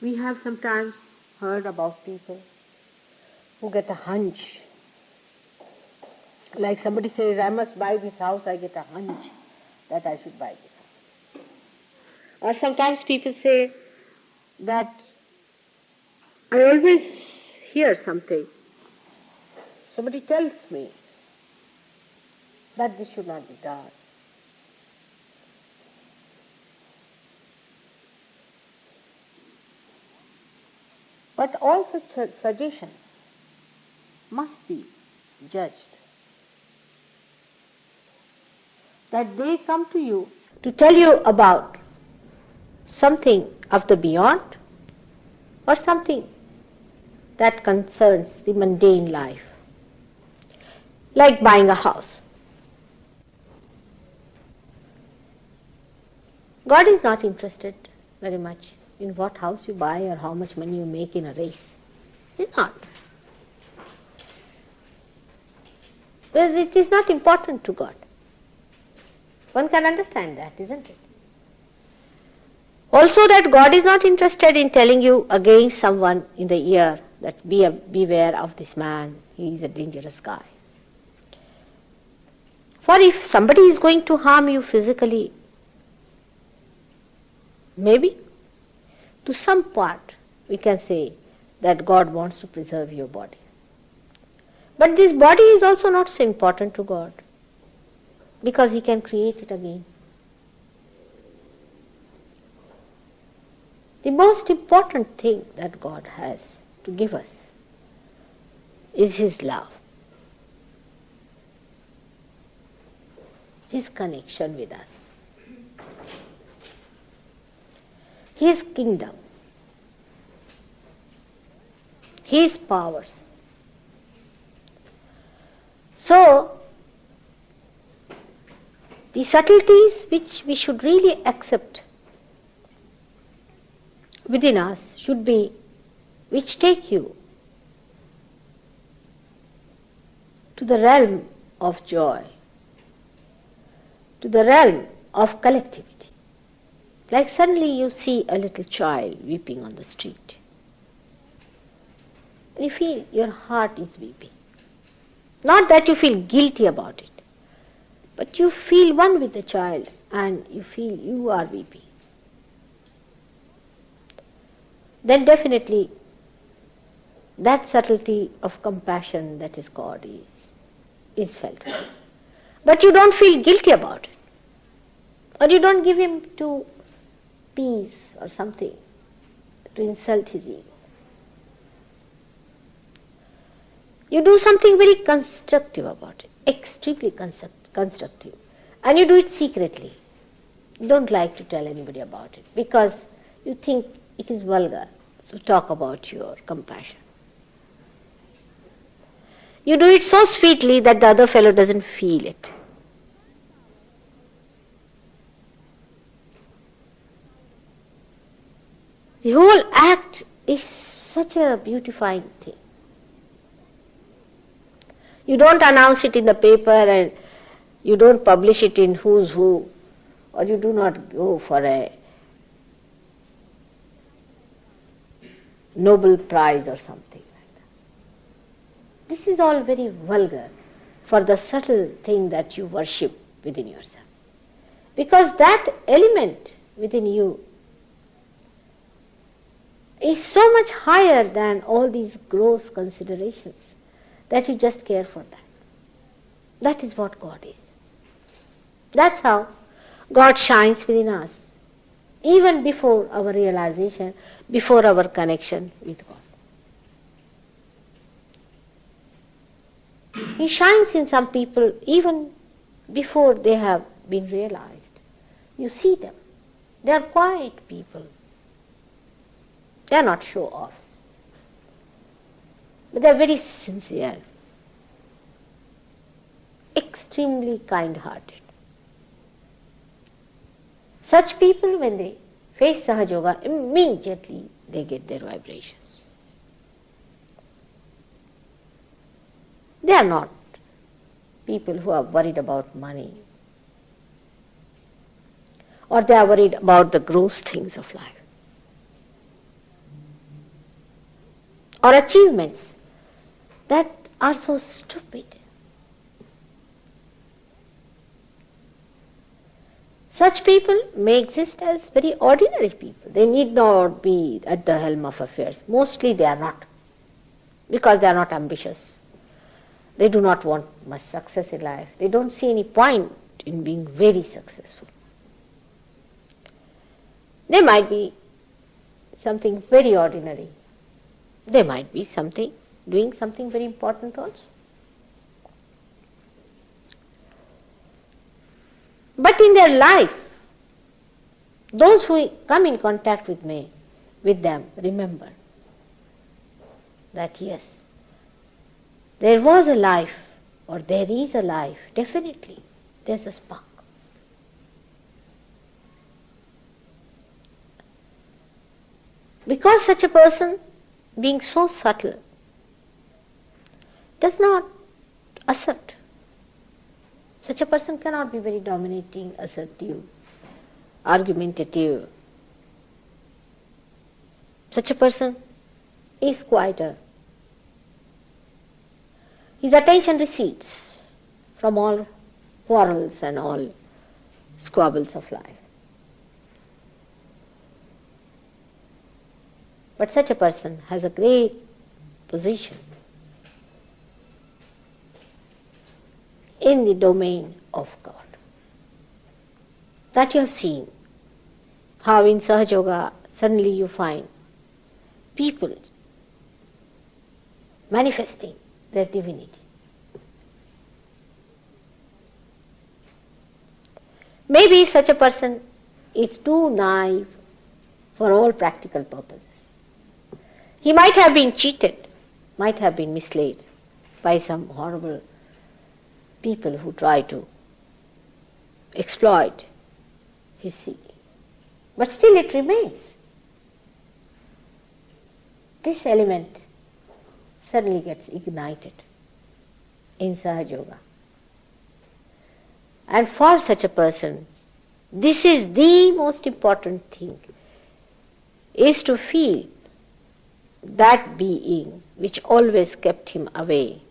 We have sometimes heard about people who get a hunch. Like somebody says, I must buy this house, I get a hunch that I should buy this house. Or sometimes people say that I always hear something. Somebody tells me that this should not be done. But all such suggestions must be judged. That they come to you to tell you about something of the beyond or something that concerns the mundane life, like buying a house. God is not interested very much in what house you buy or how much money you make in a race. He's not. Because it is not important to God. One can understand that, isn't it? Also that God is not interested in telling you against someone in the ear that beware of this man, he is a dangerous guy. For if somebody is going to harm you physically, maybe to some part we can say that God wants to preserve your body. But this body is also not so important to God because He can create it again. The most important thing that God has to give us is His love, His connection with us, His kingdom, His powers. So, the subtleties which we should really accept within us should be which take you to the realm of joy, to the realm of collectivity. Like suddenly you see a little child weeping on the street. You feel your heart is weeping. Not that you feel guilty about it, but you feel one with the child and you feel you are weeping. Then definitely that subtlety of compassion that is God is felt. But you don't feel guilty about it. Or you don't give him to peace or something to insult his ego. You do something very constructive about it, extremely constructive. And you do it secretly. You don't like to tell anybody about it because you think it is vulgar to talk about your compassion. You do it so sweetly that the other fellow doesn't feel it. The whole act is such a beautifying thing. You don't announce it in the paper and you don't publish it in Who's Who, or you do not go for a Nobel Prize or something like that. This is all very vulgar for the subtle thing that you worship within yourself. Because that element within you is so much higher than all these gross considerations that you just care for that. That is what God is. That's how God shines within us, even before our realization, before our connection with God. He shines in some people even before they have been realized. You see them. They are quiet people. They are not show-offs. But they are very sincere, extremely kind-hearted. Such people, when they face Sahaja Yoga, immediately they get their vibrations. They are not people who are worried about money or they are worried about the gross things of life. or achievements that are so stupid. Such people may exist as very ordinary people. They need not be at the helm of affairs. Mostly they are not, because they are not ambitious. They do not want much success in life. They don't see any point in being very successful. They might be something very ordinary. They might be doing something very important also. But in their life, those who come in contact with them, remember that yes, there was a life, or there is a life, definitely, there's a spark. Because such a person, being so subtle, does not assert. Such a person cannot be very dominating, assertive, argumentative. Such a person is quieter. His attention recedes from all quarrels and all squabbles of life. But such a person has a great position in the domain of God. That you have seen, how in Sahaja Yoga suddenly you find people manifesting their divinity. Maybe such a person is too naive for all practical purposes. He might have been cheated, might have been misled by some horrible people who try to exploit his seeking. But still it remains. This element suddenly gets ignited in Sahaja Yoga. And for such a person, this is the most important thing, is to feel that being which always kept him away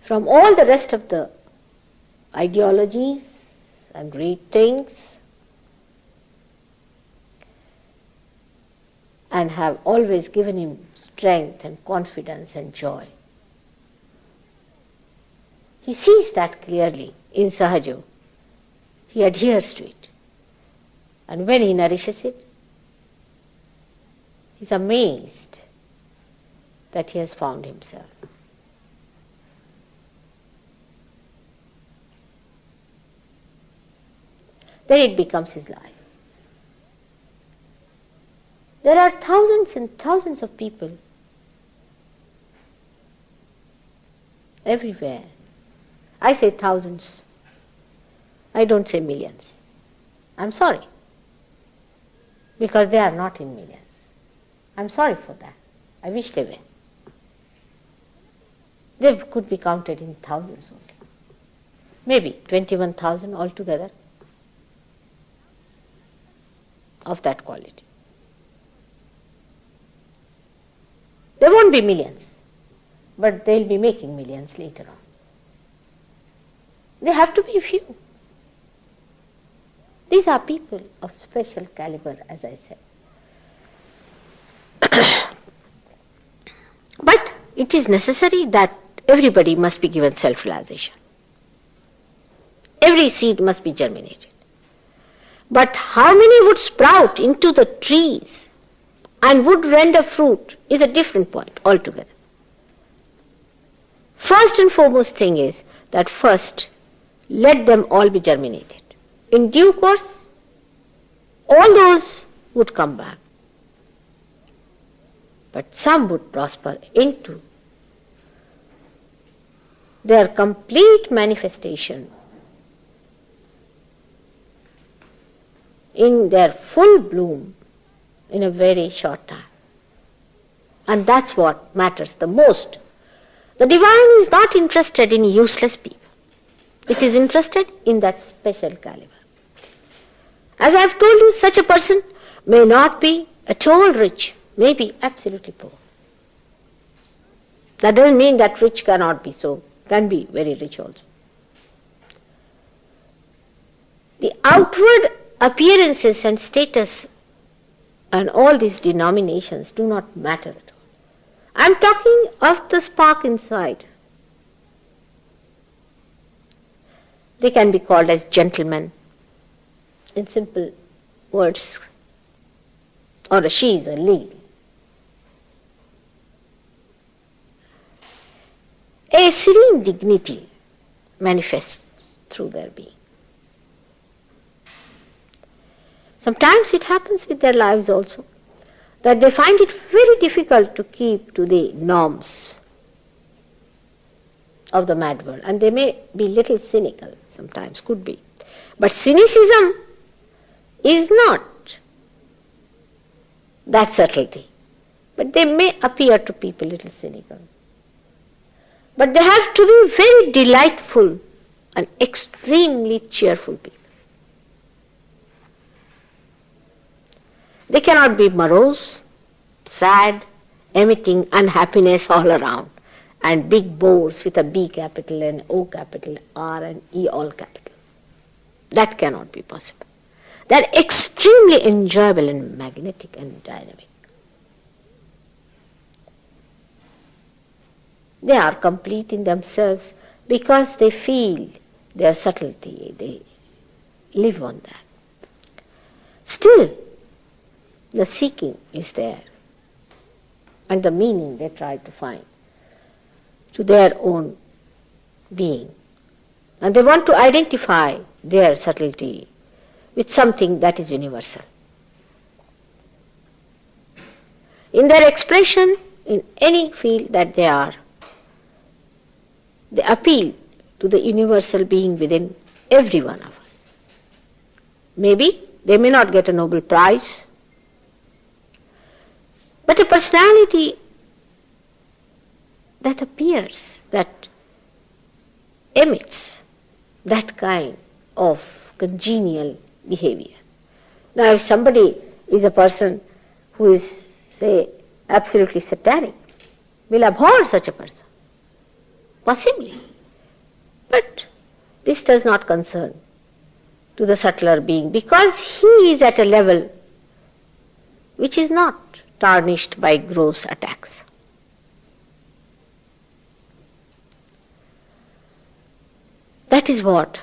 from all the rest of the ideologies and great things, and have always given him strength and confidence and joy. He sees that clearly in Sahaja. He adheres to it. And when he nourishes it, he is amazed that he has found himself. Then it becomes his life. There are thousands and thousands of people everywhere. I say thousands. I don't say millions. I'm sorry. Because they are not in millions. I'm sorry for that. I wish they were. They could be counted in thousands only. Maybe 21,000 altogether of that quality. There won't be millions, but they'll be making millions later on. They have to be few. These are people of special caliber, as I said. But it is necessary that everybody must be given self-realization. Every seed must be germinated. But how many would sprout into the trees and would render fruit is a different point altogether. First and foremost thing is that first let them all be germinated. In due course, all those would come back. But some would prosper into their complete manifestation in their full bloom in a very short time. And that's what matters the most. The divine is not interested in useless people. It is interested in that special caliber. As I have told you, such a person may not be at all rich, may be absolutely poor. That doesn't mean that rich cannot be so, can be very rich also. The outward appearances and status and all these denominations do not matter at all. I am talking of the spark inside. They can be called as gentlemen in simple words, or she is a lady. A serene dignity manifests through their being. Sometimes it happens with their lives also, that they find it very difficult to keep to the norms of the mad world, and they may be little cynical, sometimes could be. But cynicism is not that subtlety, but they may appear to people little cynical. But they have to be very delightful and extremely cheerful people. They cannot be morose, sad, emitting unhappiness all around, and big bores with a B capital and O capital, R and E all capital. That cannot be possible. They are extremely enjoyable and magnetic and dynamic. They are complete in themselves because they feel their subtlety, they live on that. Still, the seeking is there, and the meaning they try to find to their own being. And they want to identify their subtlety with something that is universal. In their expression, in any field that they are, they appeal to the universal being within every one of us. Maybe they may not get a Nobel Prize, but a personality that appears, that emits that kind of congenial behavior. Now, if somebody is a person who is, say, absolutely satanic, will abhor such a person. Possibly. But this does not concern to the subtler being, because he is at a level which is not tarnished by gross attacks. That is what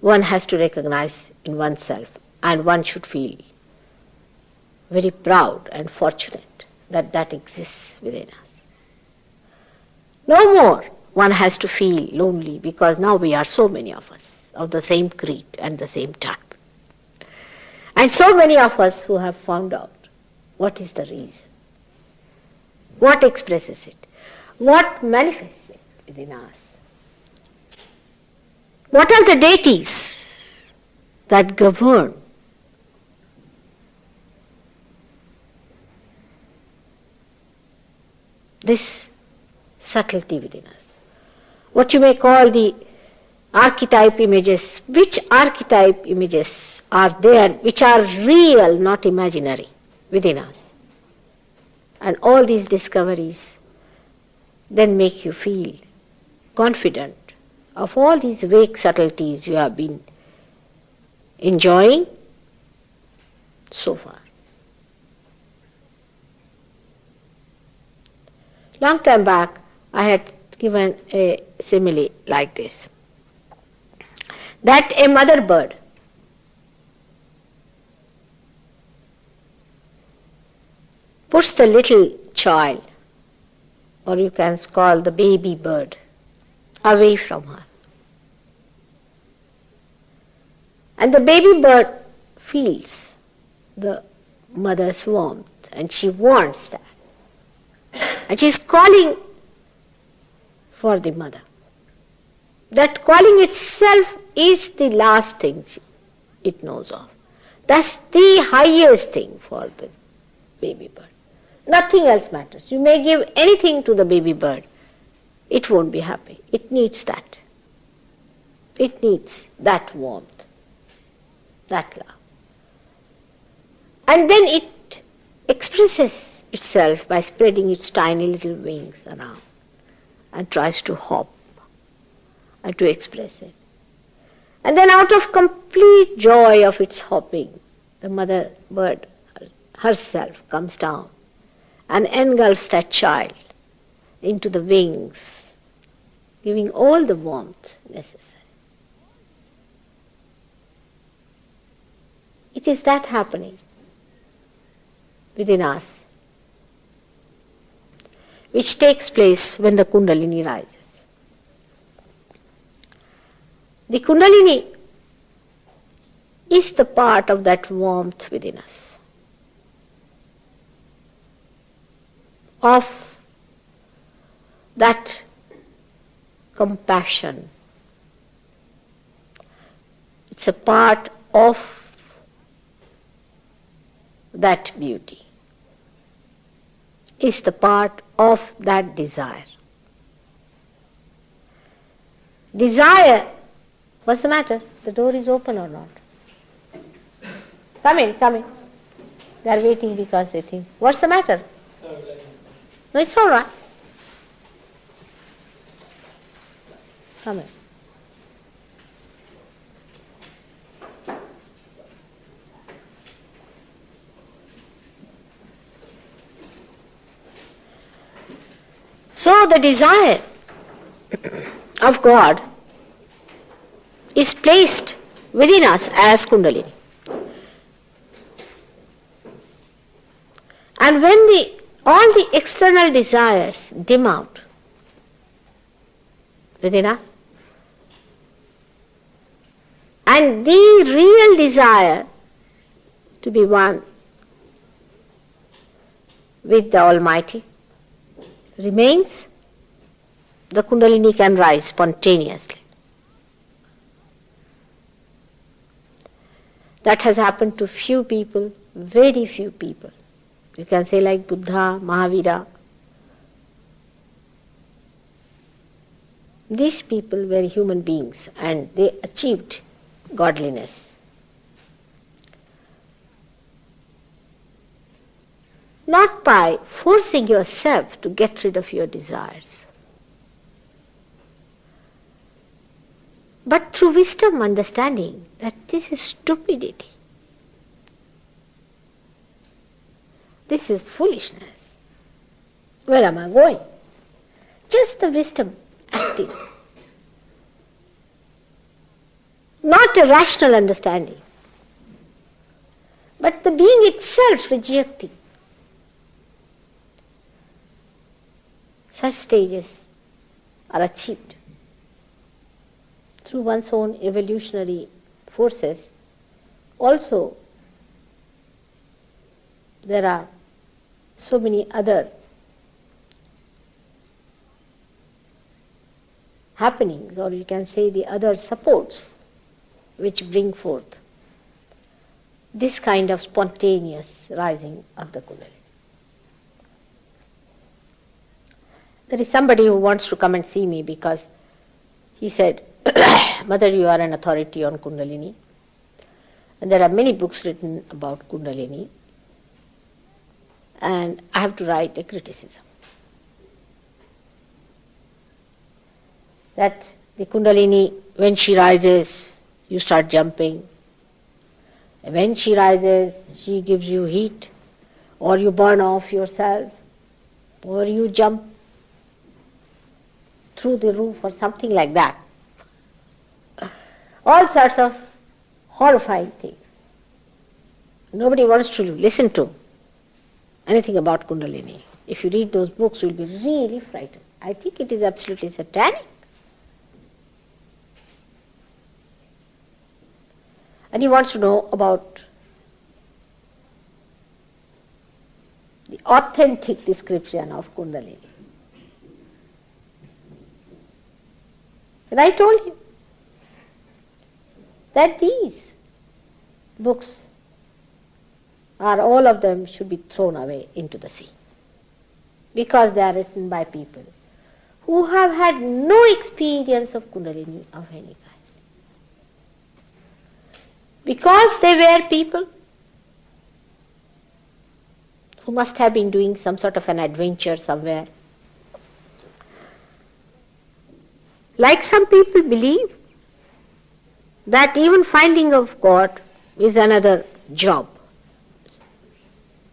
one has to recognize in oneself, and one should feel very proud and fortunate that that exists within us. No more one has to feel lonely, because now we are so many of us of the same creed and the same type. And so many of us who have found out what is the reason, what expresses it, what manifests it within us. What are the deities that govern this subtlety within us? What you may call the archetype images. Which archetype images are there which are real, not imaginary, within us? And all these discoveries then make you feel confident of all these vague subtleties you have been enjoying so far. Long time back, I had given a simile like this, that a mother bird puts the little child, or you can call the baby bird, away from her. And the baby bird feels the mother's warmth, and she wants that. And she is calling for the mother. That calling itself is the last thing it knows of. That's the highest thing for the baby bird. Nothing else matters. You may give anything to the baby bird, it won't be happy. It needs that. It needs that warmth, that love. And then it expresses itself by spreading its tiny little wings around and tries to hop and to express it. And then out of complete joy of its hopping, the mother bird herself comes down and engulfs that child into the wings, giving all the warmth necessary. It is that happening within us which takes place when the Kundalini rises. The Kundalini is the part of that warmth within us, of that compassion. It's a part of that beauty, is the part of that desire. Desire, what's the matter? The door is open or not? Come in, come in. They are waiting because they think, what's the matter? No, it's all right. Come in. So the desire of God is placed within us as Kundalini. And when all the external desires dim out within us, and the real desire to be one with the Almighty remains, the Kundalini can rise spontaneously. That has happened to few people, very few people. You can say like Buddha, Mahavira. These people were human beings and they achieved godliness. Not by forcing yourself to get rid of your desires, but through wisdom understanding that this is stupidity. This is foolishness. Where am I going? Just the wisdom acting. Not a rational understanding, but the being itself rejecting. Such stages are achieved through one's own evolutionary forces. Also, there are so many other happenings, or you can say the other supports, which bring forth this kind of spontaneous rising of the Kundalini. There is somebody who wants to come and see me because he said, Mother, you are an authority on Kundalini. And there are many books written about Kundalini. And I have to write a criticism. That the Kundalini, when she rises, you start jumping. And when she rises, she gives you heat, or you burn off yourself, or you jump through the roof or something like that. All sorts of horrifying things. Nobody wants to listen to anything about Kundalini. If you read those books, you will be really frightened. I think it is absolutely satanic. And he wants to know about the authentic description of Kundalini. And I told him that these books are, all of them should be thrown away into the sea, because they are written by people who have had no experience of Kundalini of any kind. Because they were people who must have been doing some sort of an adventure somewhere, Like some people believe that even finding of God is another job.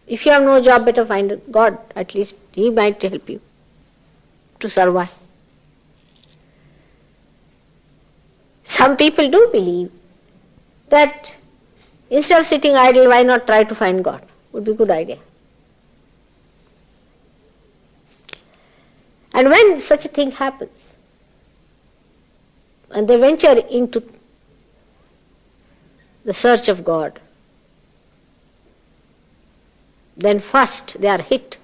If you have no job, better find God. At least He might help you to survive. Some people do believe that instead of sitting idle, why not try to find God? Would be a good idea. And when such a thing happens, and they venture into the search of God, then first they are hit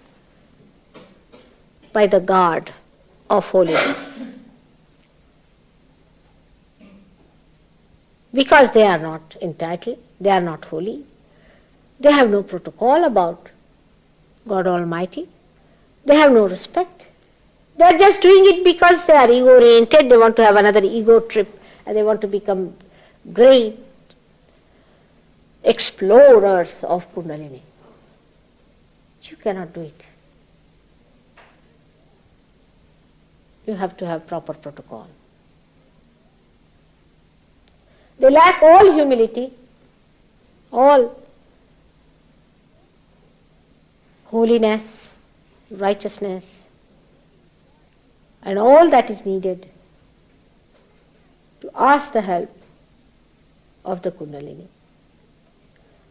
by the guard of holiness. Because they are not entitled, they are not holy, they have no protocol about God Almighty, they have no respect. They are just doing it because they are ego-oriented, they want to have another ego trip and they want to become great explorers of Kundalini. You cannot do it. You have to have proper protocol. They lack all humility, all holiness, righteousness, and all that is needed to ask the help of the Kundalini.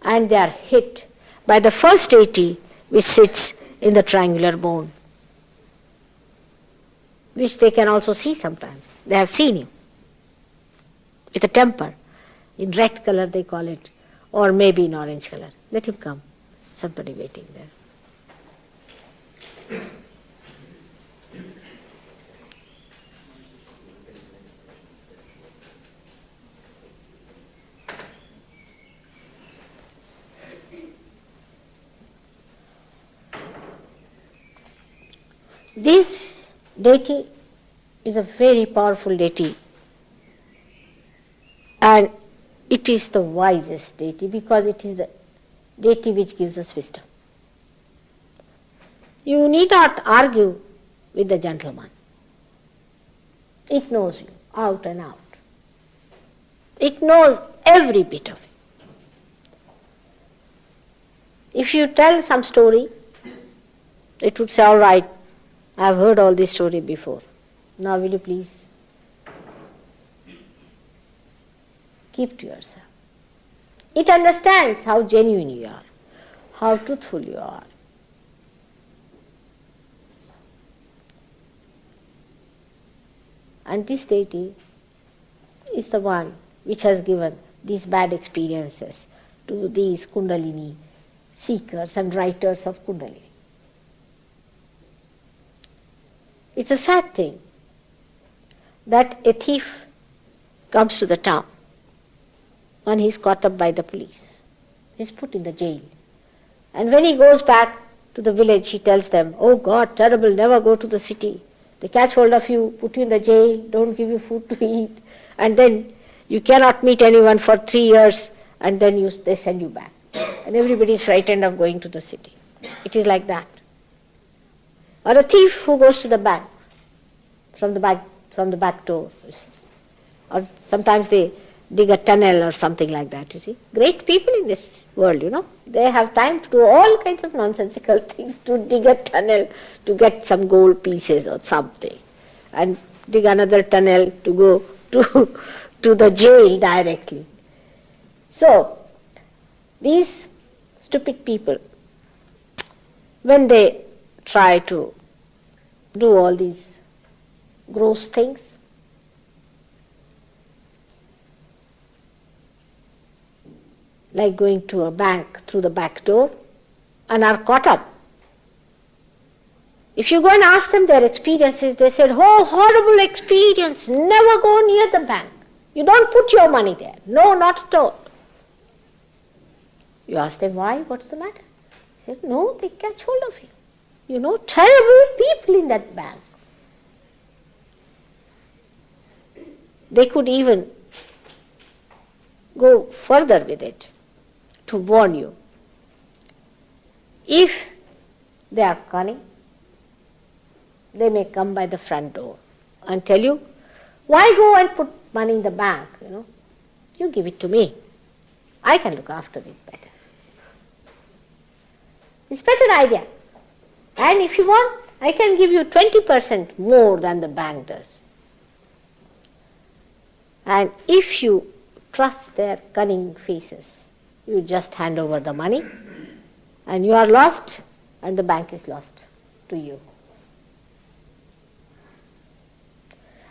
And they are hit by the first deity which sits in the triangular bone, which they can also see sometimes. They have seen him with a temper. In red color they call it, or maybe in orange color. Let him come. Somebody waiting there. This deity is a very powerful deity, and it is the wisest deity because it is the deity which gives us wisdom. You need not argue with the gentleman. It knows you out and out. It knows every bit of it. If you tell some story, it would say, all right, I have heard all this story before. Now will you please keep to yourself. It understands how genuine you are, how truthful you are. And this deity is the one which has given these bad experiences to these Kundalini seekers and writers of Kundalini. It's a sad thing that a thief comes to the town and he's caught up by the police. He's put in the jail. And when he goes back to the village, he tells them, oh God, terrible, never go to the city. They catch hold of you, put you in the jail, don't give you food to eat, and then you cannot meet anyone for 3 years, and then they send you back. And everybody is frightened of going to the city. It is like that. Or a thief who goes to the bank, from the back door, you see. Or sometimes they dig a tunnel or something like that, you see. Great people in this world, you know. They have time to do all kinds of nonsensical things, to dig a tunnel to get some gold pieces or something, and dig another tunnel to go to the jail directly. So, these stupid people, when they try to do all these gross things, like going to a bank through the back door, and are caught up. If you go and ask them their experiences, they said, oh, horrible experience, never go near the bank. You don't put your money there. No, not at all. You ask them why, what's the matter? They said, no, they catch hold of you. You know, terrible people in that bank. They could even go further with it to warn you. If they are cunning, they may come by the front door and tell you, Why go and put money in the bank, You give it to me. I can look after it better. It's a better idea. And if you want, I can give you 20% more than the bank does. And if you trust their cunning faces, you just hand over the money and you are lost and the bank is lost to you.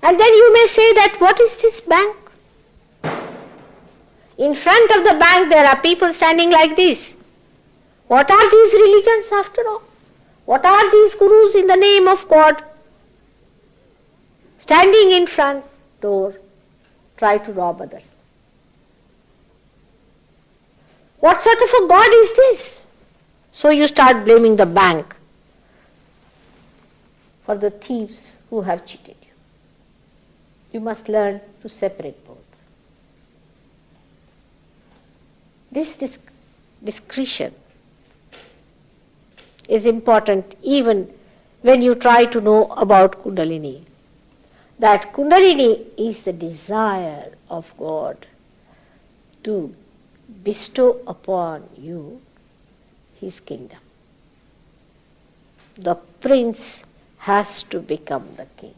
And then you may say that, what is this bank? In front of the bank there are people standing like this. What are these religions after all? What are these gurus in the name of God? Standing in front door, try to rob others. What sort of a God is this? So you start blaming the bank for the thieves who have cheated you. You must learn to separate both. This discretion is important even when you try to know about Kundalini. That Kundalini is the desire of God to bestow upon you His kingdom. The prince has to become the king.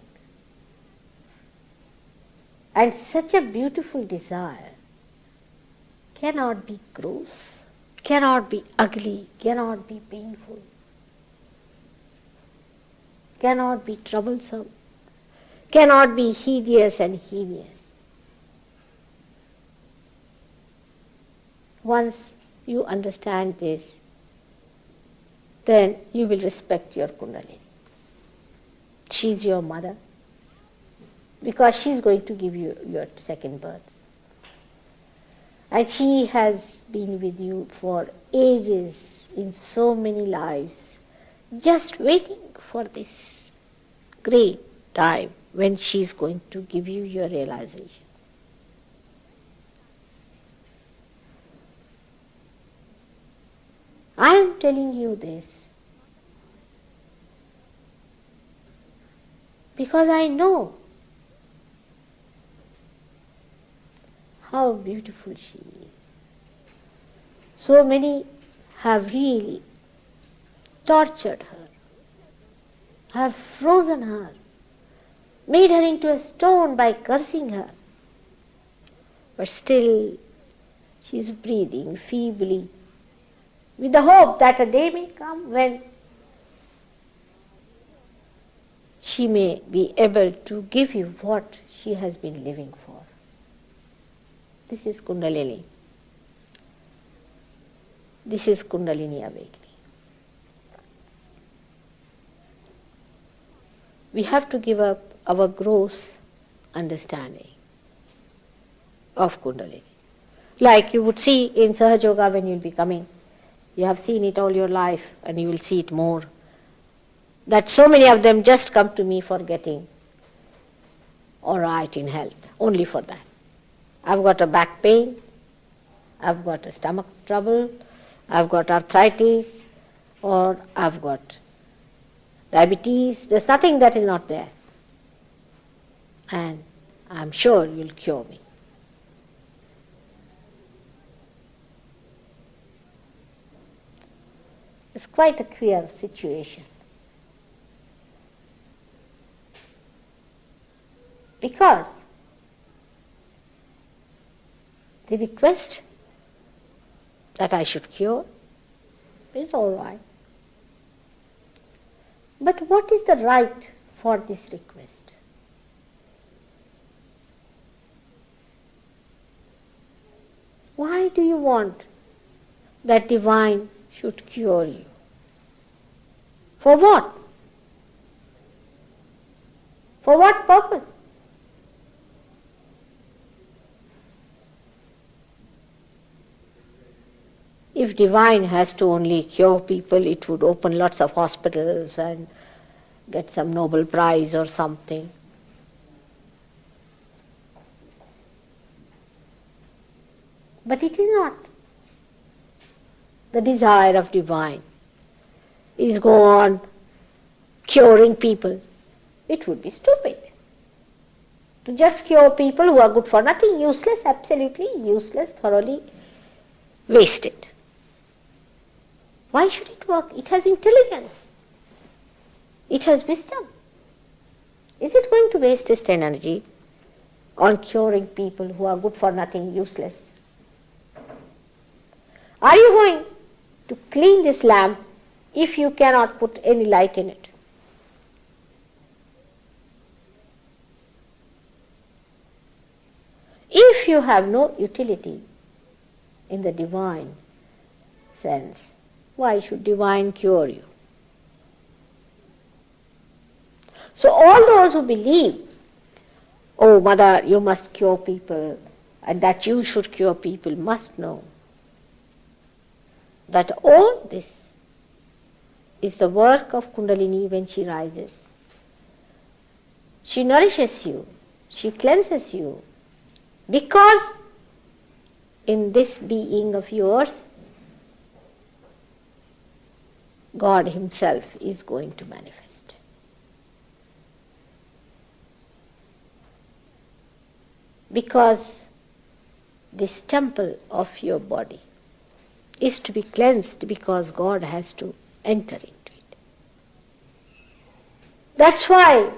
And such a beautiful desire cannot be gross, cannot be ugly, cannot be painful, cannot be troublesome, cannot be hideous and heinous. Once you understand this, then you will respect your Kundalini. She is your mother because she is going to give you your second birth. And she has been with you for ages in so many lives, just waiting for this great time when she is going to give you your realization. I am telling you this because I know how beautiful she is. So many have really tortured her, have frozen her, made her into a stone by cursing her. But still she is breathing feebly with the hope that a day may come when she may be able to give you what she has been living for. This is Kundalini. This is Kundalini awakening. We have to give up our gross understanding of Kundalini. Like you would see in Sahaja Yoga when you will be coming. You have seen it all your life and you will see it more. That so many of them just come to me for getting all right in health, only for that. I've got a back pain, I've got a stomach trouble, I've got arthritis, or I've got diabetes. There's nothing that is not there. And I'm sure you'll cure me. It's quite a queer situation. Because the request that I should cure is all right. But what is the right for this request? Why do you want that divine should cure you? For what? For what purpose? If divine has to only cure people, it would open lots of hospitals and get some Nobel Prize or something. But it is not. The desire of divine is go on curing people. It would be stupid. to just cure people who are good for nothing, useless, absolutely useless, thoroughly wasted. Why should it work? It has intelligence. It has wisdom. Is it going to waste its energy on curing people who are good for nothing, useless? Are you going to clean this lamp if you cannot put any light in it? If you have no utility in the divine sense, why should divine cure you? So all those who believe, oh mother, you must cure people and that you should cure people, must know that all this is the work of Kundalini when she rises. She nourishes you, she cleanses you, because in this being of yours, God Himself is going to manifest. Because this temple of your body is to be cleansed because God has to enter into it. That's why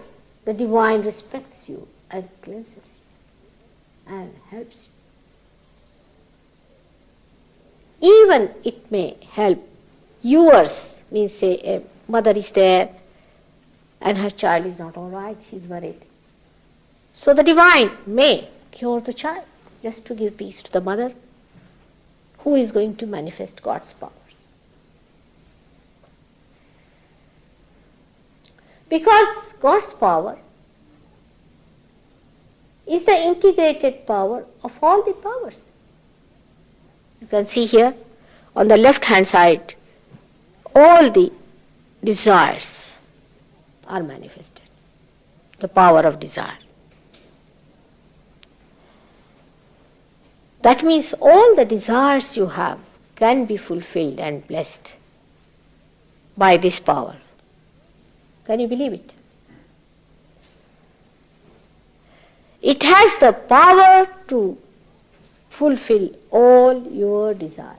the divine respects you and cleanses you and helps you. Even it may help yours, means say a mother is there and her child is not all right, she is worried. So the divine may cure the child just to give peace to the mother who is going to manifest God's powers. Because God's power is the integrated power of all the powers. You can see here on the left hand side, all the desires are manifested. The power of desire. That means all the desires you have can be fulfilled and blessed by this power. Can you believe it? It has the power to fulfill all your desires.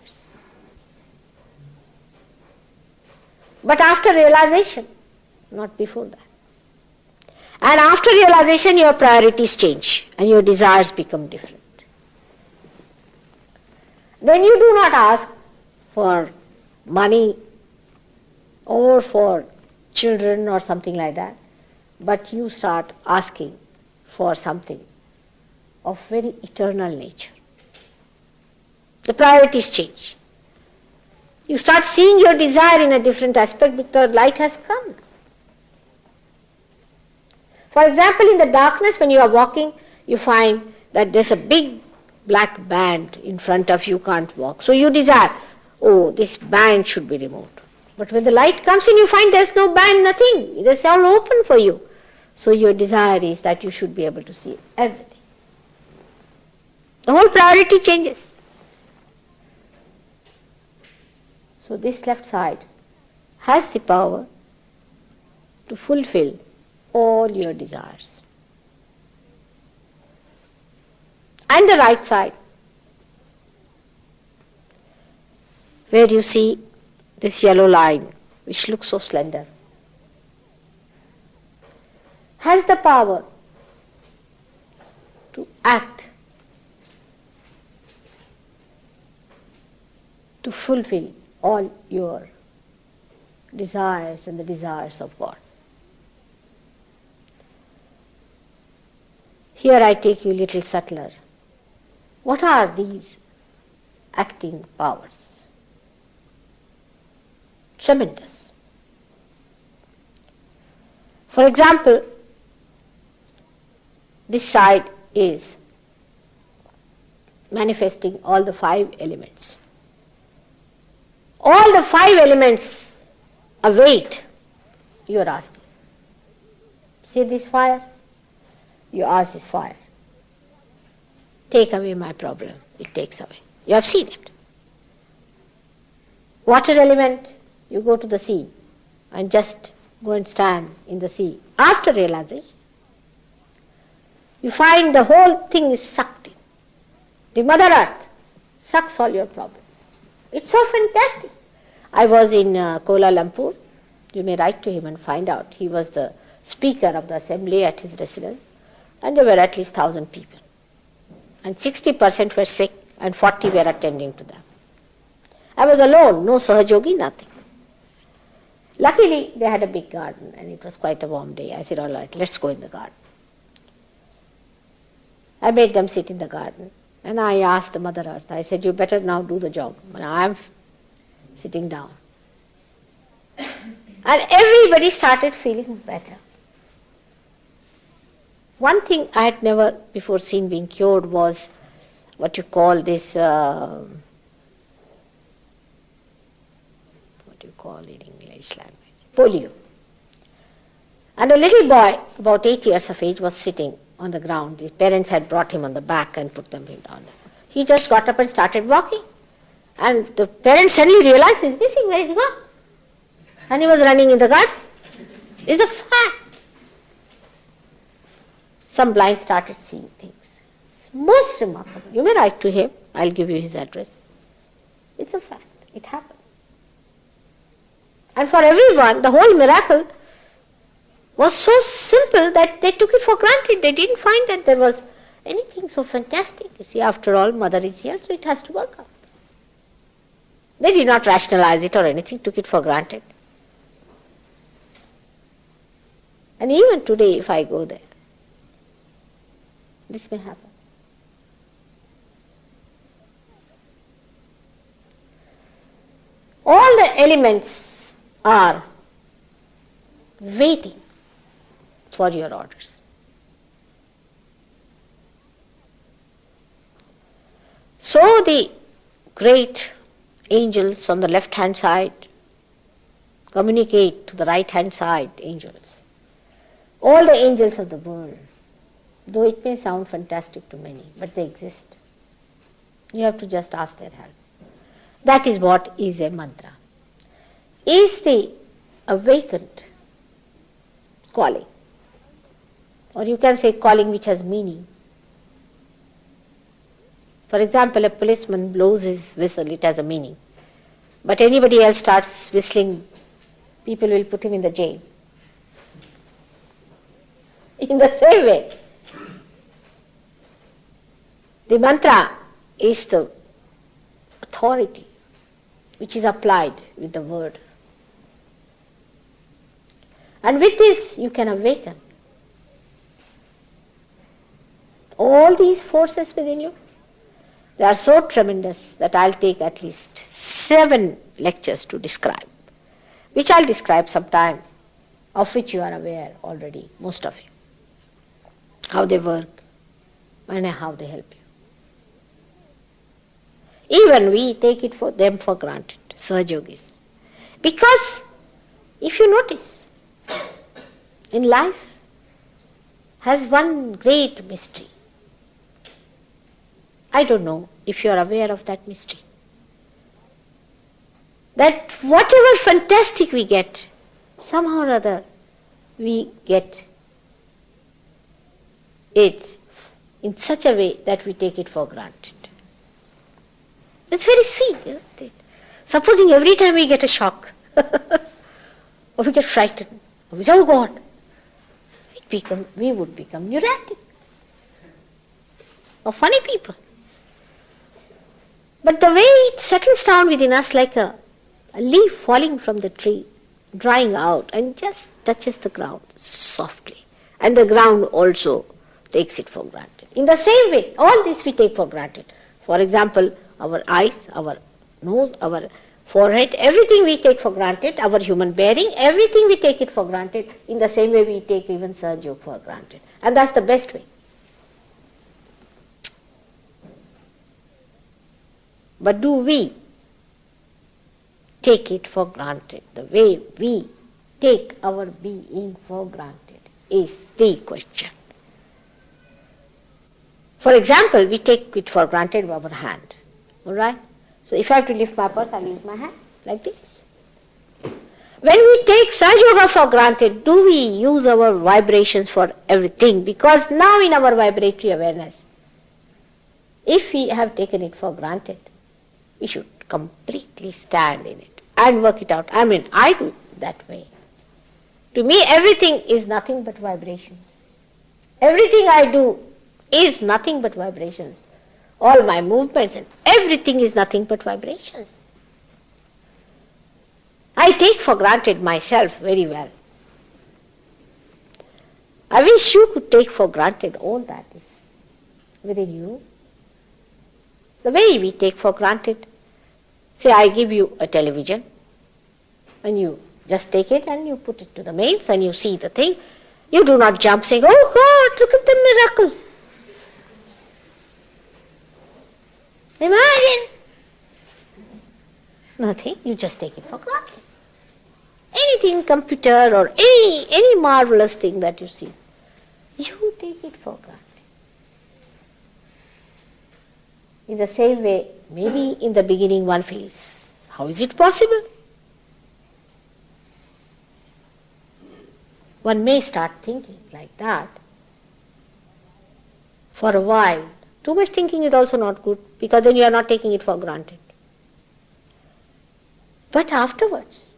But after realization, not before that. And after realization, your priorities change and your desires become different. Then you do not ask for money or for children or something like that, but you start asking for something of very eternal nature. The priorities change. You start seeing your desire in a different aspect because light has come. For example, in the darkness when you are walking, you find that there's a big black band in front of you, can't walk. So you desire, oh, this band should be removed. But when the light comes in, you find there's no band, nothing. It is all open for you. So your desire is that you should be able to see everything. The whole priority changes. So this left side has the power to fulfill all your desires. And the right side, where you see this yellow line, which looks so slender, has the power to act, to fulfill all your desires and the desires of God. Here I take you a little subtler. What are these acting powers? Tremendous. For example, this side is manifesting all the 5 elements. All the 5 elements await your asking. See this fire? You ask this fire, take away my problem. It takes away. You have seen it. Water element, you go to the sea and just go and stand in the sea. After realization, you find the whole thing is sucked in. The Mother Earth sucks all your problems. It's so fantastic. I was in Kuala Lumpur. You may write to him and find out. He was the speaker of the assembly at his residence, and there were at least 1,000 people. And 60% were sick and 40 were attending to them. I was alone, no Sahajogi, nothing. Luckily, they had a big garden and it was quite a warm day. I said, all right, let's go in the garden. I made them sit in the garden and I asked the Mother Earth, I said, you better now do the job. I'm sitting down. And everybody started feeling better. One thing I had never before seen being cured was what you call this, what do you call it in English language? Polio. And a little boy, about 8 years of age, was sitting on the ground. His parents had brought him on the back and put them down. He just got up and started walking. And the parents suddenly realized he's missing. Where is he gone? And he was running in the garden. It's a fact. Some blind started seeing things. It's most remarkable. You may write to him. I'll give you his address. It's a fact. It happened. And for everyone, the whole miracle was so simple that they took it for granted. They didn't find that there was anything so fantastic. You see, after all, Mother is here, so it has to work out. They did not rationalize it or anything, took it for granted. And even today, if I go there, this may happen. All the elements are waiting for your orders. So the great angels on the left-hand side communicate to the right-hand side angels. All the angels of the world, though it may sound fantastic to many, but they exist. You have to just ask their help. That is what is a mantra. Is the awakened calling, or you can say calling which has meaning. For example, a policeman blows his whistle, it has a meaning. But anybody else starts whistling, people will put him in the jail. In the same way, the mantra is the authority which is applied with the word. And with this you can awaken all these forces within you. They are so tremendous that I'll take at least 7 lectures to describe, which I'll describe sometime, of which you are aware already, most of you, how they work and how they help you. Even we take it for them for granted, Sahajogis. Because if you notice, in life has one great mystery. I don't know if you are aware of that mystery. That whatever fantastic we get, somehow or other we get it in such a way that we take it for granted. It's very sweet, isn't it? Supposing every time we get a shock, or we get frightened, or we say, oh God, we would become neurotic, or funny people. But the way it settles down within us like a leaf falling from the tree, drying out, and just touches the ground softly. And the ground also takes it for granted. In the same way, all this we take for granted. For example, our eyes, our nose, our forehead, everything we take for granted, our human bearing, everything we take it for granted. In the same way we take even Sahajog for granted. And that's the best way. But do we take it for granted? The way we take our being for granted is the question. For example, we take it for granted with our hand. All right? So if I have to lift my purse, I'll use my hand like this. When we take Sahaja Yoga for granted, do we use our vibrations for everything? Because now in our vibratory awareness, if we have taken it for granted, we should completely stand in it and work it out. I mean, I do it that way. To me, everything is nothing but vibrations. Everything I do is nothing but vibrations. All my movements and everything is nothing but vibrations. I take for granted myself very well. I wish you could take for granted all that is within you. The way we take for granted, say I give you a television and you just take it and you put it to the mains and you see the thing. You do not jump saying, oh God, look at the miracle. Imagine. Nothing, you just take it for granted. Anything, computer or any marvelous thing that you see, you take it for granted. In the same way, maybe in the beginning one feels, how is it possible? One may start thinking like that. For a while, too much thinking is also not good, because then you are not taking it for granted. But afterwards,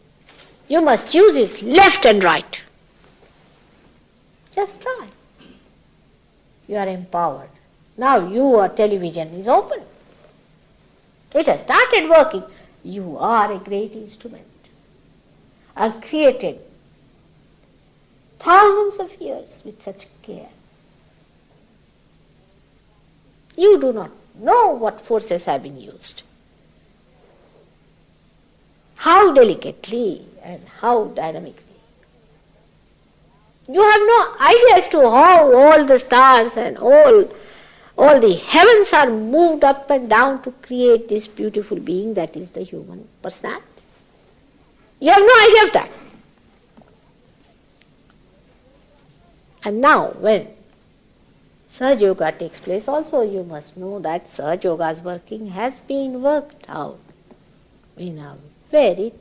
you must use it left and right. Just try. You are empowered. Now your television is open. It has started working. You are a great instrument and created thousands of years with such care. You do not know what forces have been used, how delicately and how dynamically. You have no idea as to how all the stars and all the heavens are moved up and down to create this beautiful being that is the human personality. You have no idea of that. And now when Sahaja Yoga takes place also, you must know that Sahaja Yoga's working has been worked out in a very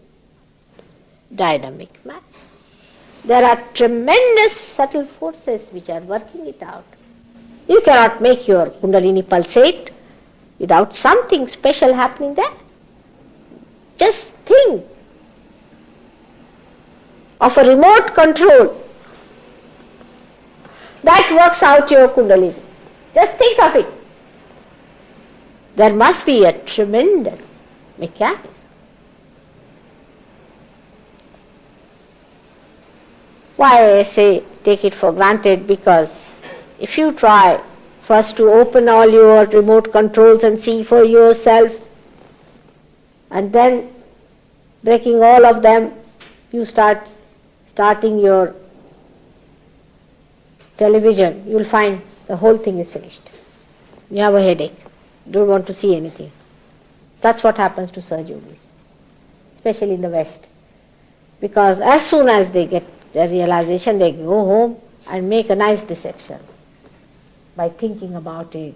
dynamic manner. There are tremendous subtle forces which are working it out. You cannot make your Kundalini pulsate without something special happening there. Just think of a remote control that works out your Kundalini. Just think of it. There must be a tremendous mechanism. Why I say take it for granted? Because if you try first to open all your remote controls and see for yourself, and then breaking all of them, you starting your television, you will find the whole thing is finished. You have a headache. Don't want to see anything. That's what happens to Sahaja Yogis, especially in the West. Because as soon as they get the realization, they go home and make a nice dissection by thinking about it.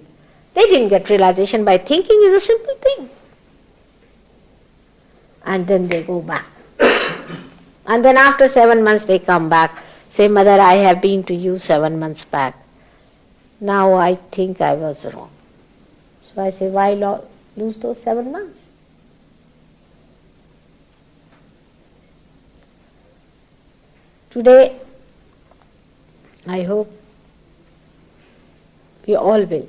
They didn't get realization by thinking is a simple thing. And then they go back. And then after 7 months they come back. Say, Mother, I have been to you 7 months back. Now I think I was wrong. So I say, why lose those 7 months? Today, I hope we all will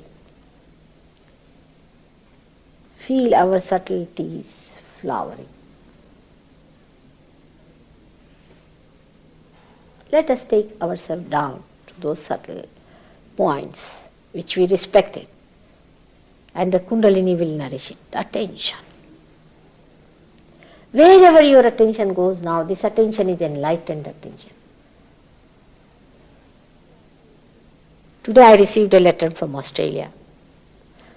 feel our subtleties flowering. Let us take ourselves down to those subtle points which we respected, and the Kundalini will nourish it. Attention. Wherever your attention goes now, this attention is enlightened attention. Today I received a letter from Australia.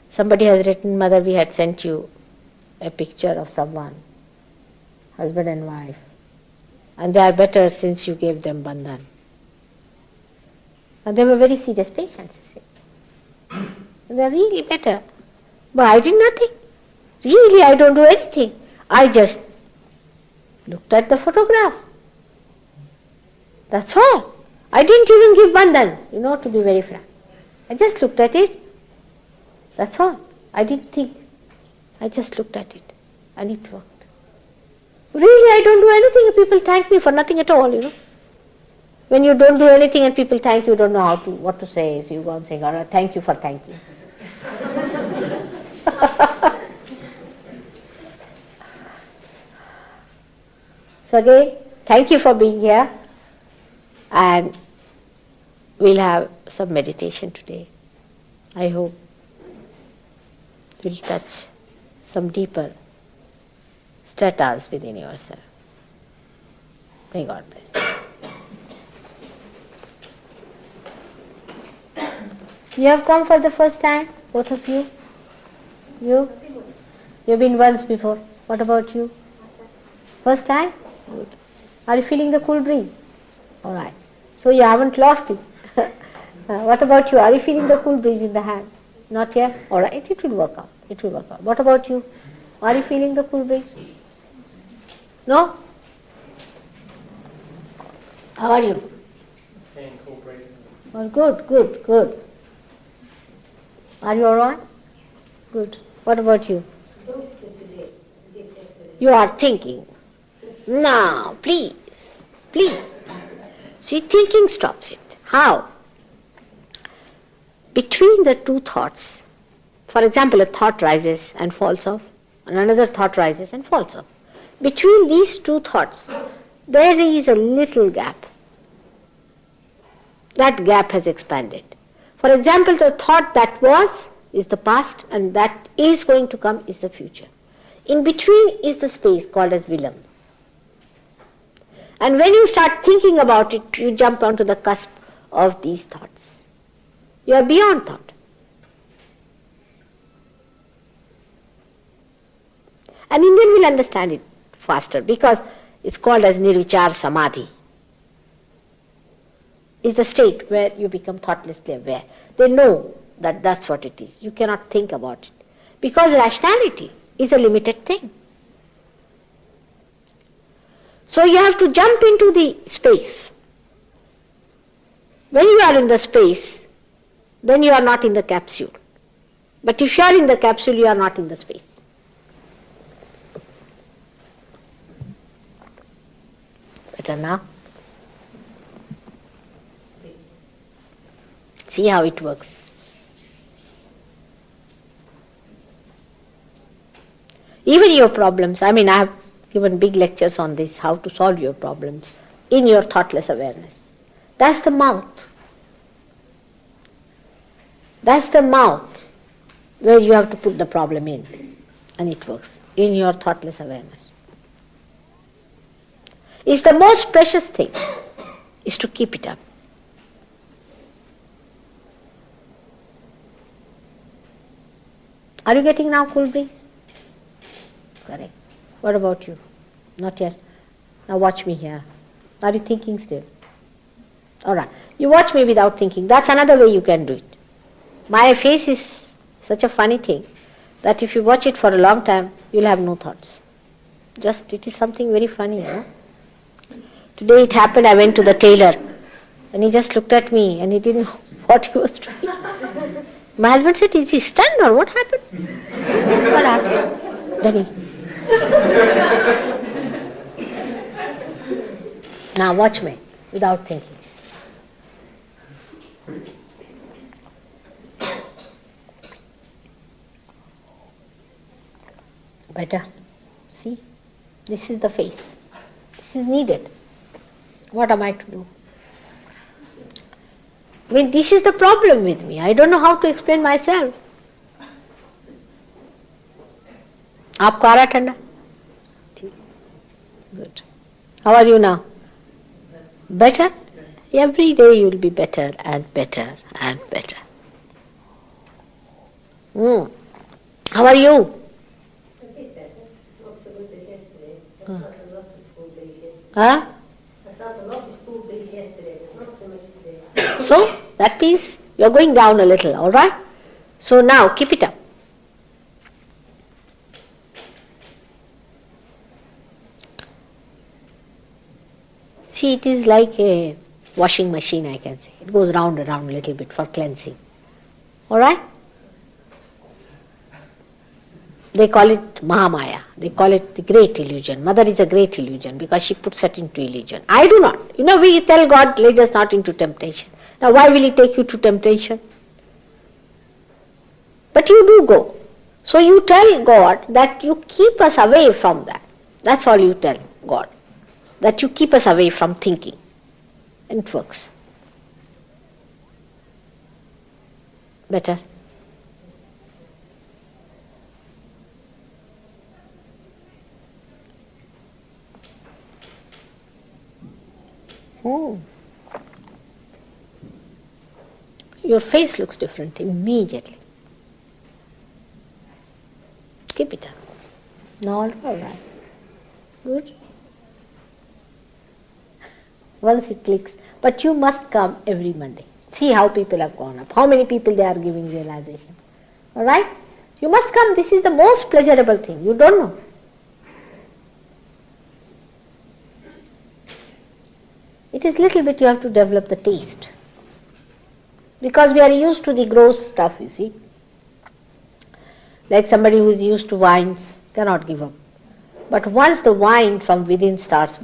Somebody has written, Mother, we had sent you a picture of someone, husband and wife, and they are better since you gave them bandhan. And they were very serious patients, you see. And they are really better. But I did nothing. Really, I don't do anything. I just looked at the photograph That's all. I didn't even give bandhan, to be very frank. I just looked at it. That's all. I didn't think. I just looked at it and it worked. Really, I don't do anything and people thank me for nothing at all. When you don't do anything and people thank you, you don't know what to say. So you go on saying, all right, thank you for thanking. So again, thank you for being here, and we'll have some meditation today. I hope we'll touch some deeper stratas within yourself. May God bless you. You have come for the first time, both of you? You? You've been once before. What about you? First time? Good. Are you feeling the cool breeze? All right. So you haven't lost it. What about you? Are you feeling the cool breeze in the hand? Not yet? All right. It will work out. It will work out. What about you? Are you feeling the cool breeze? No? How are you? Feeling cool breeze. Well, good. Are you all right? Good. What about you? You are thinking. Now, please. See, thinking stops it. How? Between the two thoughts, for example, a thought rises and falls off, and another thought rises and falls off. Between these two thoughts, there is a little gap. That gap has expanded. For example, the thought that was is the past, and that is going to come is the future. In between is the space called as Vilamb. And when you start thinking about it, you jump onto the cusp of these thoughts. You are beyond thought. An Indian will understand it faster because it's called as Nirvichar Samadhi. It's the state where you become thoughtlessly aware. They know that that's what it is. You cannot think about it. Because rationality is a limited thing. So you have to jump into the space. When you are in the space, then you are not in the capsule. But if you are in the capsule, you are not in the space. Better now? See how it works. Even your problems, I have given big lectures on this, how to solve your problems in your thoughtless awareness. That's the mouth. That's the mouth where you have to put the problem in, and it works, in your thoughtless awareness. It's the most precious thing, is to keep it up. Are you getting now cool breeze? Correct. What about you? Not yet. Now watch me here. Are you thinking still? All right. You watch me without thinking. That's another way you can do it. My face is such a funny thing that if you watch it for a long time, you'll have no thoughts. Just, it is something very funny, Today it happened, I went to the tailor and he just looked at me and he didn't know what he was doing. My husband said, is he stunned or what happened? Perhaps. Then he... Now watch me without thinking. Better. See? This is the face. This is needed. What am I to do? This is the problem with me. I don't know how to explain myself. आपको आ रहा ठंडा? Good. How are you now? Better? Every day you will be better and better and better. How are you? Huh? So, that means you are going down a little, all right? So now, keep it up. See, it is like a washing machine, I can say. It goes round and round a little bit for cleansing. All right? They call it Mahamaya. They call it the great illusion. Mother is a great illusion because she puts us into illusion. I do not. We tell God, lead us not into temptation. Now why will He take you to temptation? But you do go. So you tell God that you keep us away from that. That's all you tell God. That you keep us away from thinking. And it works. Better? Oh. Your face looks different immediately. Keep it up. No, all right. Good. Once it clicks. But you must come every Monday. See how people have gone up. How many people they are giving realization. All right? You must come. This is the most pleasurable thing. You don't know. It is little bit you have to develop the taste. Because we are used to the gross stuff, you see. Like somebody who is used to wines cannot give up. But once the wine from within starts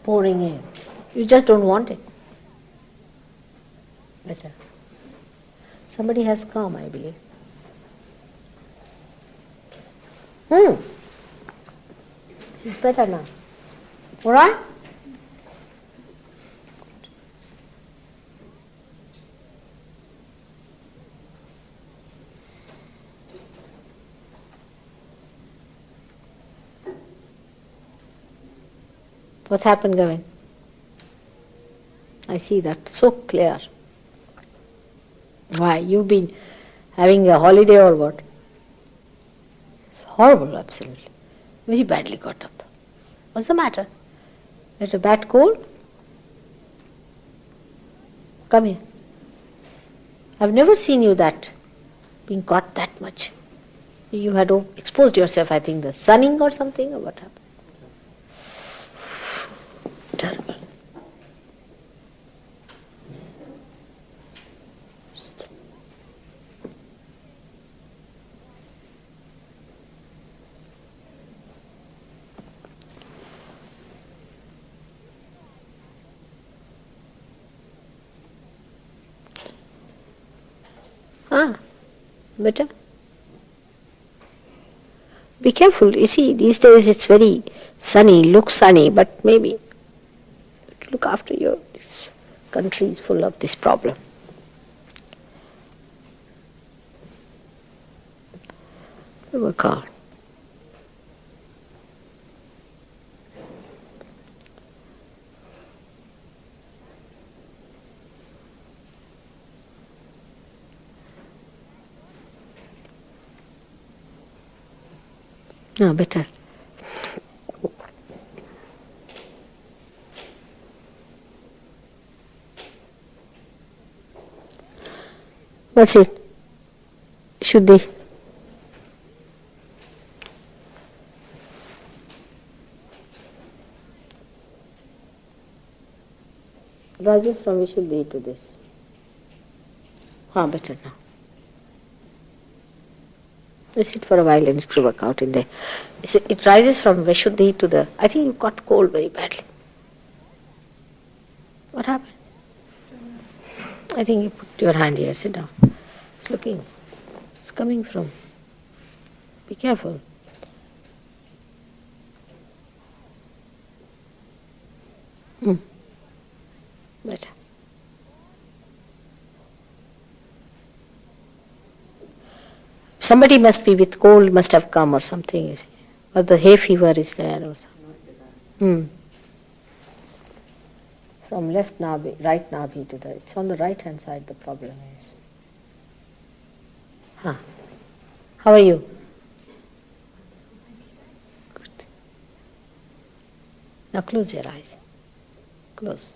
pouring in, you just don't want it. Better. Somebody has come, I believe. It's better now. All right? What's happened, Gavin? I see that so clear. Why? You've been having a holiday or what? It's horrible, absolutely. Very badly got up. What's the matter? Is it a bad cold? Come here. I've never seen you that, being caught that much. You had exposed yourself, I think, the sunning or something, or what happened? Terrible. Better? Be careful. You see, these days it's very sunny, looks sunny, but maybe look after you. This country is full of this problem. Work hard. No, better. What's it? Shuddhi. Rises from Vishuddhi to this. Better now. You sit for a while and it will work out in there. So it rises from Vishuddhi to the... I think you got cold very badly. What happened? I think you put your hand here. Sit down. It's looking... It's coming from... Be careful. Better. Somebody must be with cold, must have come or something, you see. Or the hay fever is there or something. From left nabhi, right nabhi to the... It's on the right hand side the problem is. How are you? Good. Now close your eyes. Close.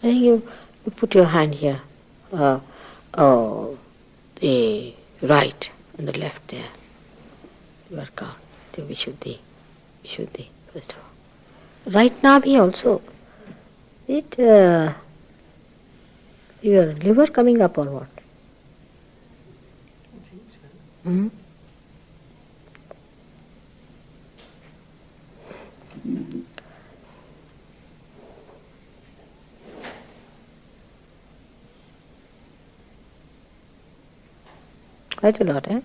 I think you put your hand here. The right and the left there. Work out the Vishuddhi, first of all. Right Nabhi also. Your liver coming up or what? I think so. Hmm? Quite a lot, eh?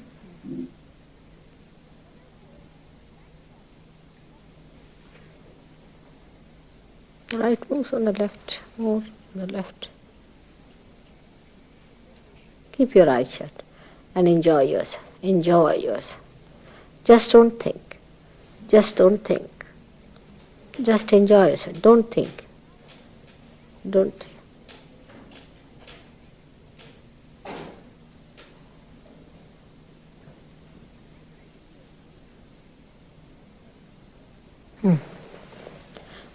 Right moves on the left, more on the left. Keep your eyes shut and enjoy yourself. Enjoy yourself. Just don't think. Just don't think. Just enjoy yourself. Don't think. Don't think.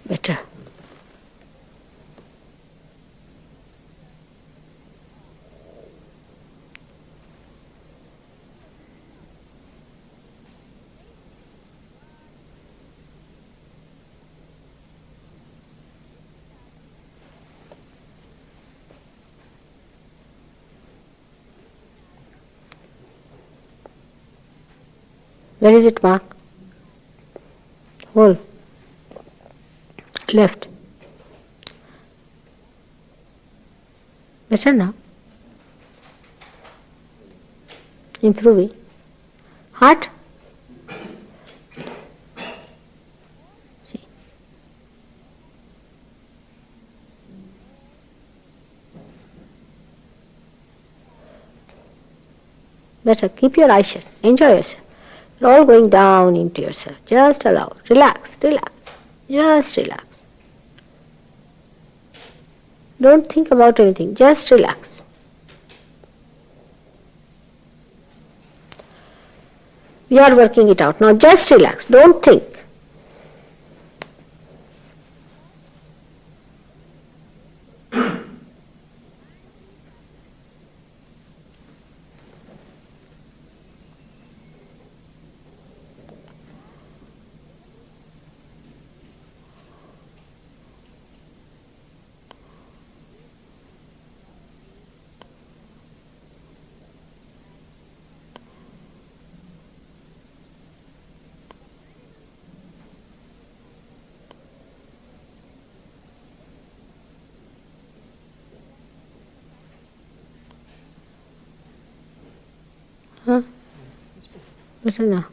Better. Where is it, Mark? Whole. Left. Better now. Improving. Heart. See. Better. Keep your eyes shut. Enjoy yourself. You're all going down into yourself. Just allow. Relax. Relax. Just relax. Don't think about anything. Just relax. We are working it out. Now just relax. Don't think. Huh? Better now.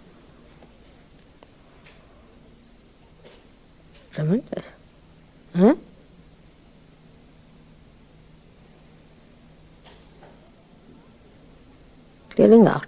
Tremendous. Huh? Clearing out.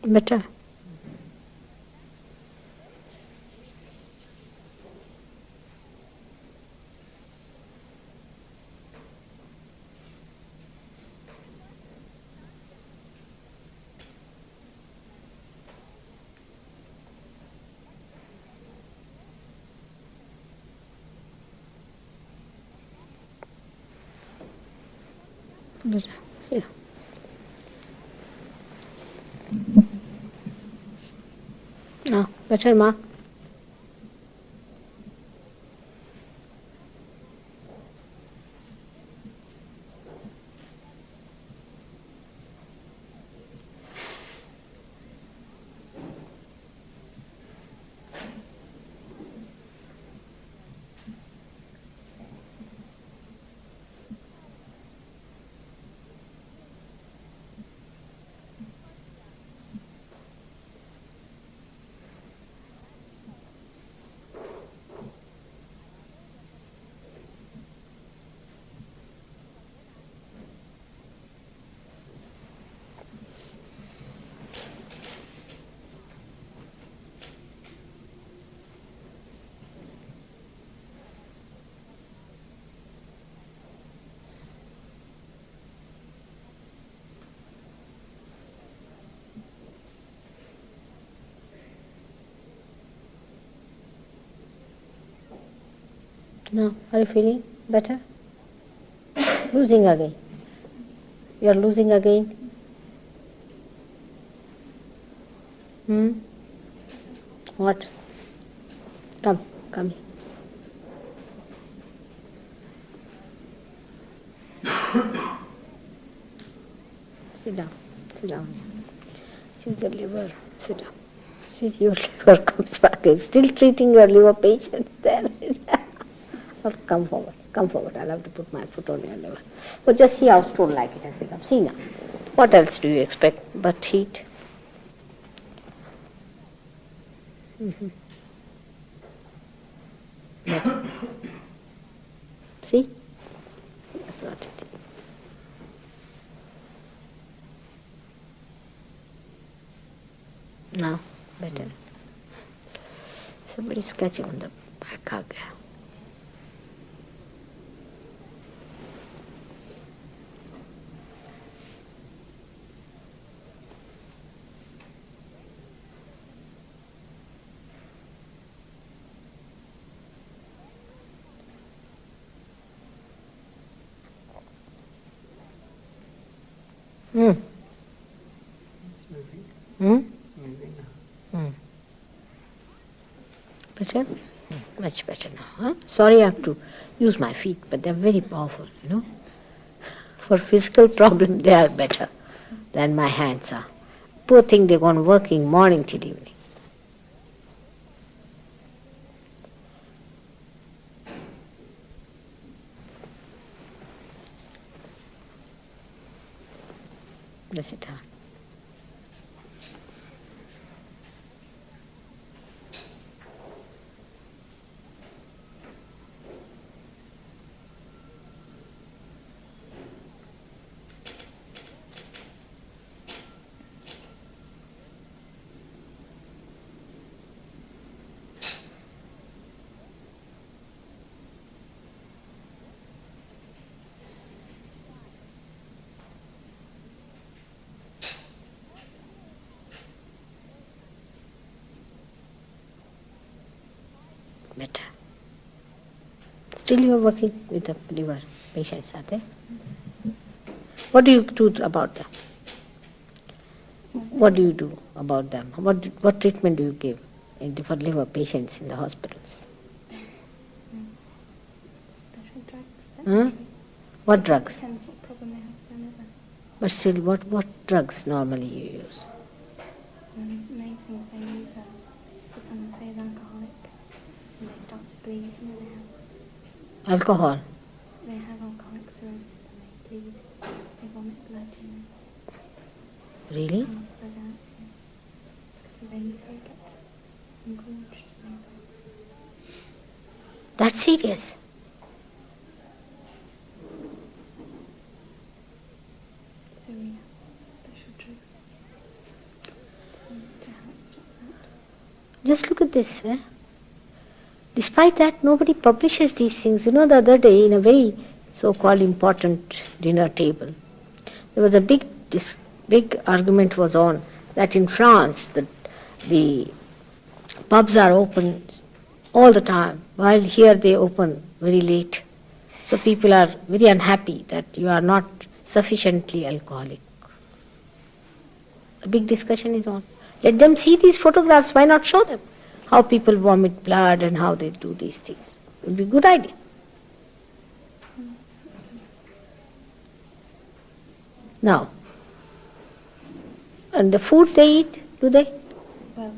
Better. Yeah. Now, better, Mark? No, are you feeling better? Losing again. You are losing again. What? Come here. Sit down. She's the liver. Sit down. She's your liver comes back. You're still treating your liver patients there. Oh, come forward. I'll have to put my foot on your liver. Oh, just see how stone-like it has become. See now. What else do you expect but heat? See? That's what it is. Now, better. Somebody scratching on the back hug. Better? Much better now. Huh? Sorry I have to use my feet, but they're very powerful, you know. For physical problem, they are better than my hands are. Poor thing, they've gone working morning till evening. That's it. Better. Still you are working with the liver patients, are they? What do you do about them? What do you do about them? What treatment do you give for liver patients in the hospitals? Special drugs. What drugs? Depends what problem they have with their liver. But still, what drugs normally you use? Main things they use are, for someone say is alcoholic, and they start to bleed, and then they have Alcohol? They have alcoholic cirrhosis and they bleed. They vomit blood, Really? Comes blood out, because the veins here get engorged and burst. That's serious? So we have special drugs to help stop that. Just look at this. Despite that, nobody publishes these things. You know, the other day, in a very so-called important dinner table, there was a big argument was on that in France the pubs are open all the time, while here they open very late. So people are very unhappy that you are not sufficiently alcoholic. A big discussion is on. Let them see these photographs. Why not show them how people vomit blood and how they do these things? It would be a good idea. Now, and the food they eat, do they? Well,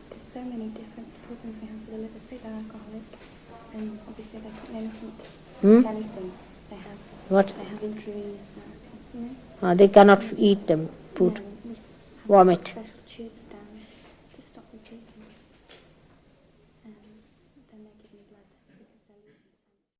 there's so many different problems we have with the liver. Say they're alcoholic, and obviously they're not innocent. It's anything they have. What? They have intravenous therapy. They cannot eat them, food. No, we have Vomit. special